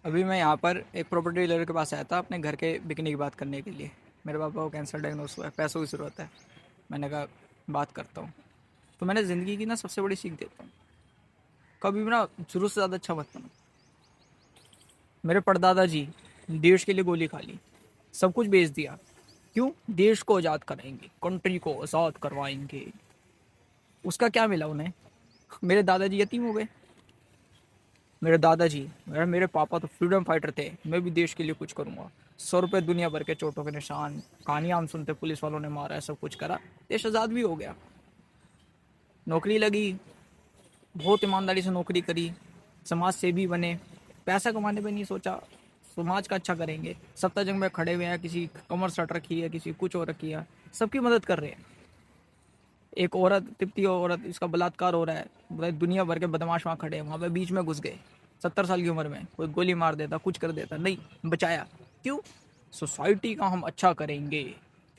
अभी मैं यहाँ पर एक प्रॉपर्टी डीलर के पास आया था अपने घर के बिकने की बात करने के लिए। मेरे पापा को कैंसर डायग्नोस हुआ है, पैसों की ज़रूरत है। मैंने कहा बात करता हूँ। तो मैंने ज़िंदगी की ना सबसे बड़ी सीख देता हूँ, कभी भी ना ज़रूरत से ज़्यादा अच्छा मत बनो। मेरे परदादा जी देश के लिए गोली खा ली, सब कुछ बेच दिया। क्यों? देश को आज़ाद कराएंगे, कंट्री को आज़ाद करवाएंगे। उसका क्या मिला उन्हें? मेरे दादाजी यतीम हो गए। मेरे दादाजी, मेरे पापा तो फ्रीडम फाइटर थे, मैं भी देश के लिए कुछ करूंगा। 100 रुपये दुनिया भर के चोटों के निशान, कहानियां हम सुनते, पुलिस वालों ने मारा है, सब कुछ करा, देश आज़ाद भी हो गया। नौकरी लगी, बहुत ईमानदारी से नौकरी करी, समाज सेवी बने। पैसा कमाने पे नहीं सोचा, समाज का अच्छा करेंगे। सत्ता जंग में खड़े हुए हैं, किसी कमर सट रखी है, किसी कुछ और रखी है, सबकी मदद कर रहे हैं। एक औरत, तिप्ती औरत, इसका बलात्कार हो रहा है, दुनिया भर के बदमाश वहाँ खड़े हैं, वहाँ पे बीच में घुस गए। 70 साल की उम्र में कोई गोली मार देता, कुछ कर देता, नहीं बचाया। क्यों? सोसाइटी का हम अच्छा करेंगे।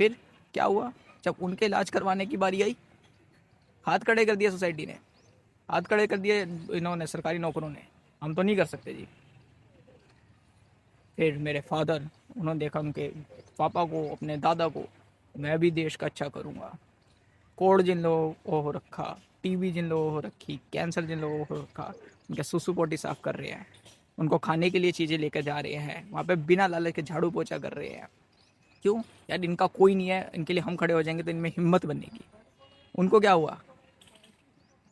फिर क्या हुआ? जब उनके इलाज करवाने की बारी आई, हाथ खड़े कर दिए सोसाइटी ने, हाथ खड़े कर दिए इन्होंने, सरकारी नौकरों ने, हम तो नहीं कर सकते जी। फिर मेरे फादर, उन्होंने देखा उनके पापा को, अपने दादा को, मैं भी देश का अच्छा करूँगा। कोढ़ जिन लोगों को हो रखा, टीबी जिन लोगों को हो रखी, कैंसर जिन लोगों को हो रखा, उनके सुसु पोटी साफ कर रहे हैं, उनको खाने के लिए चीज़ें लेकर जा रहे हैं, वहाँ पे बिना लालच के झाड़ू पोछा कर रहे हैं। क्यों? यार इनका कोई नहीं है, इनके लिए हम खड़े हो जाएंगे तो इनमें हिम्मत बनेगी। उनको क्या हुआ?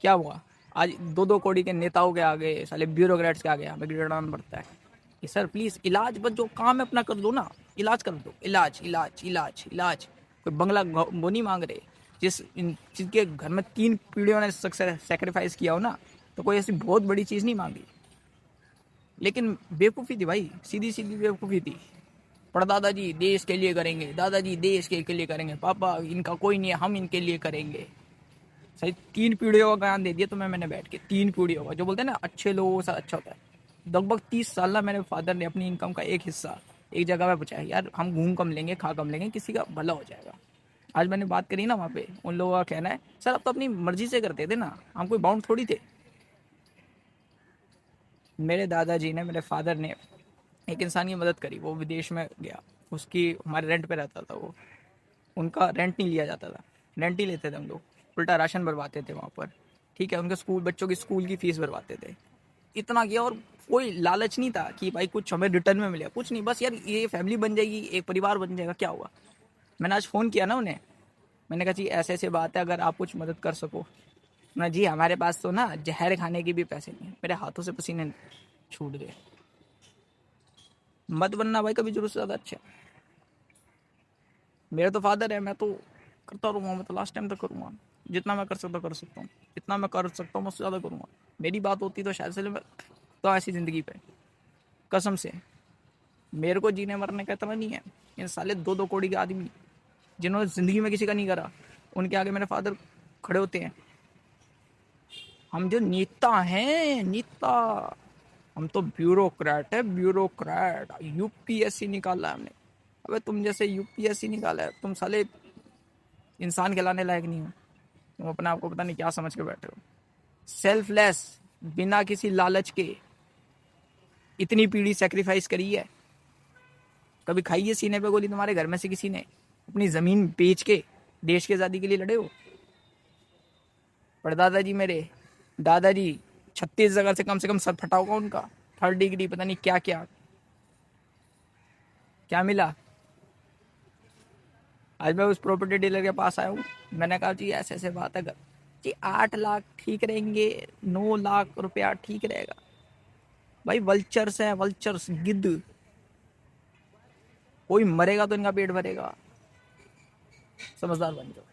क्या हुआ? आज 2-2 कौड़ी के नेताओं के आगे, साले ब्यूरोक्रेट्स के आगे हमें गिड़ना पड़ता है कि सर प्लीज़ इलाज, बस जो काम है अपना कर दो ना, इलाज कर दो, इलाज इलाज इलाज इलाज। कोई बंगला वो नहीं मांग रहे। जिनके घर में 3 पीढ़ियों ने सेक्रीफाइस किया हो ना, तो कोई ऐसी बहुत बड़ी चीज़ नहीं मांगी। लेकिन बेवकूफ़ी थी भाई, सीधी सीधी बेवकूफ़ी थी। परदादा जी देश के लिए करेंगे, दादाजी देश के लिए करेंगे, पापा इनका कोई नहीं है, हम इनके लिए करेंगे। सही 3 पीढ़ियों का ज्ञान दे दिया तुम्हें मैंने बैठ के, 3 पीढ़ियों का। जो बोलते हैं ना अच्छे लोगों के साथ अच्छा होता है। लगभग 30 साल ना मेरे फादर ने अपनी इनकम का एक हिस्सा एक जगह पे बचाया। यार हम घूम कम लेंगे, खा कम लेंगे, किसी का भला हो जाएगा। आज मैंने बात करी ना वहाँ पे, उन लोगों का कहना है सर अब तो अपनी मर्जी से करते थे ना, हम कोई बाउंड थोड़ी थे। मेरे दादाजी ने, मेरे फादर ने एक इंसान की मदद करी, वो विदेश में गया, उसकी हमारे रेंट पे रहता था वो, उनका रेंट नहीं लिया जाता था, रेंट ही लेते थे हम लोग, उल्टा राशन भरवाते थे वहाँ पर। ठीक है, उनके स्कूल, बच्चों की स्कूल की फीस भरवाते थे। इतना किया, और कोई लालच नहीं था कि भाई कुछ हमें रिटर्न में मिलेगा, कुछ नहीं, बस यार ये फैमिली बन जाएगी, एक परिवार बन जाएगा, क्या हुआ। मैंने आज फ़ोन किया ना उन्हें, मैंने कहा जी ऐसे ऐसे बात है, अगर आप कुछ मदद कर सको ना। जी हमारे पास तो ना जहर खाने के भी पैसे नहीं है। मेरे हाथों से पसीने छूट गए। मत बनना भाई कभी जरूरत से ज़्यादा अच्छा। मेरे तो फादर है, मैं तो करता रहूँगा, मैं तो लास्ट टाइम तक करूँगा। जितना मैं कर सकता हूँ, जितना मैं कर सकता हूँ मैं उससे ज़्यादा करूँगा। मेरी बात होती तो शायद से मैं तो ऐसी ज़िंदगी पे, कसम से। मेरे को जीने मरने का इतना नहीं है। इन साले 2-2 कौड़ी के आदमी जिन्होंने ज़िंदगी में किसी का नहीं करा, उनके आगे मेरे फादर खड़े होते हैं। हम जो नेता हैं, नेता, हम तो ब्यूरोक्रेट है, ब्यूरोक्रेट। यूपीएससी निकाला है हमने। अबे तुम जैसे यूपीएससी निकाला है, तुम साले इंसान कहलाने लायक नहीं हो। तुम अपने आप को पता नहीं क्या समझ के बैठे हो। सेल्फलेस, बिना किसी लालच के इतनी पीढ़ी सेक्रीफाइस करी है। कभी खाई है सीने पे गोली तुम्हारे घर में से किसी ने? अपनी जमीन बेच के देश की आज़ादी के लिए लड़े हो। परदादाजी मेरे, दादाजी 36 जगह से कम सर फटा होगा उनका, 3rd डिग्री, पता नहीं क्या क्या क्या मिला। आज मैं उस प्रॉपर्टी डीलर के पास आया हूँ, मैंने कहा जी ऐसे ऐसे बात है कर। जी 8 लाख ठीक रहेंगे, 9 लाख रुपया ठीक रहेगा। भाई वल्चर्स हैं, वल्चर्स, गिद्ध। कोई मरेगा तो इनका पेट भरेगा। समझदार बन जाओ।